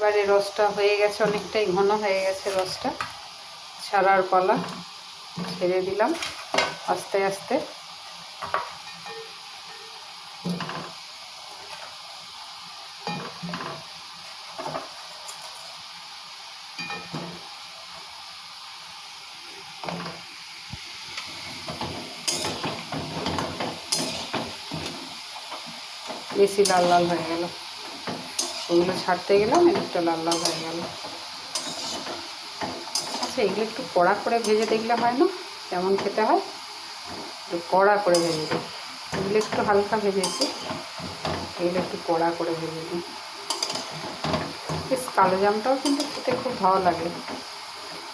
এবারে রসটা হয়ে গেছে, অনেকটাই ঘন হয়ে গেছে রসটা। ছাড়ার পালা, ছেড়ে দিলাম আস্তে আস্তে। বেশি লাল লাল হয়ে গেল, ওগুলো ছাড়তে গেলাম, একটু লাল লাল হয়ে গেল। আচ্ছা, এগুলো একটু কড়া করে ভেজে দেখলে হয় না কেমন খেতে হয়? একটু কড়া করে ভেজে দিই। এগুলো একটু হালকা ভেজেছি, এগুলো একটু কড়া করে ভেজে দিই। বেশ কালো জামটাও কিন্তু খেতে খুব ভালো লাগে।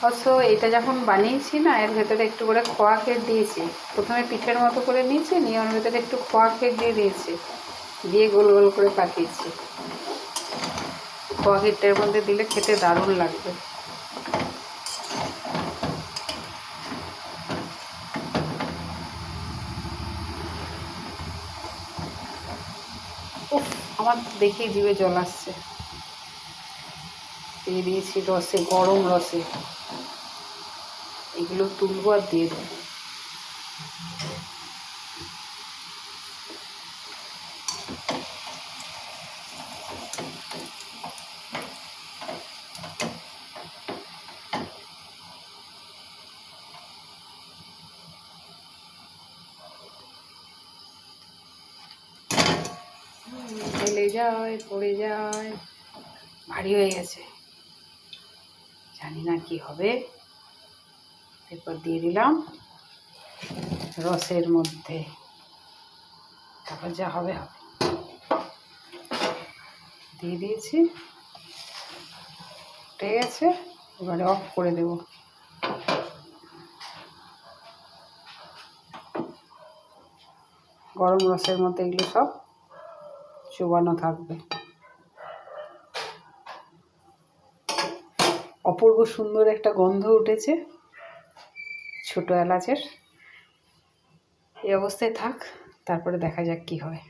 অবশ্য এটা যখন বানিয়েছি না, এর ভেতরে একটু করে খোয়া ক্ষীর দিয়েছি। প্রথমে পিঠের মতো করে নিয়েছি, নিয়ে ওর ভেতরে একটু খোয়া ক্ষীর দিয়ে দিয়েছি, দিয়ে গোল গোল করে পাকিয়েছি। খোয়া ক্ষীরটার মধ্যে দিলে খেতে দারুণ লাগবে। উফ, আমার দেখেই জিভে জল আসছে। দিয়ে দিয়েছি রসে, গরম রসে। এগুলো তুলবো আর দিয়ে দেবো। ঢেলে যায়, পড়ে যায়, ভারী হয়ে গেছে, জানি না কি হবে। এরপর দিয়ে দিলাম রসের মধ্যে, তারপর যা হবে হবে। দিয়ে দিয়েছি, উঠে গেছে, এবারে অফ করে দেব। গরম রসের মধ্যে এগুলো সব চুবানো থাকবে। অপূর্ব সুন্দর একটা গন্ধ উঠেছে ছোটো এলাচের। এই অবস্থায় থাক, তারপরে দেখা যাক কি হয়।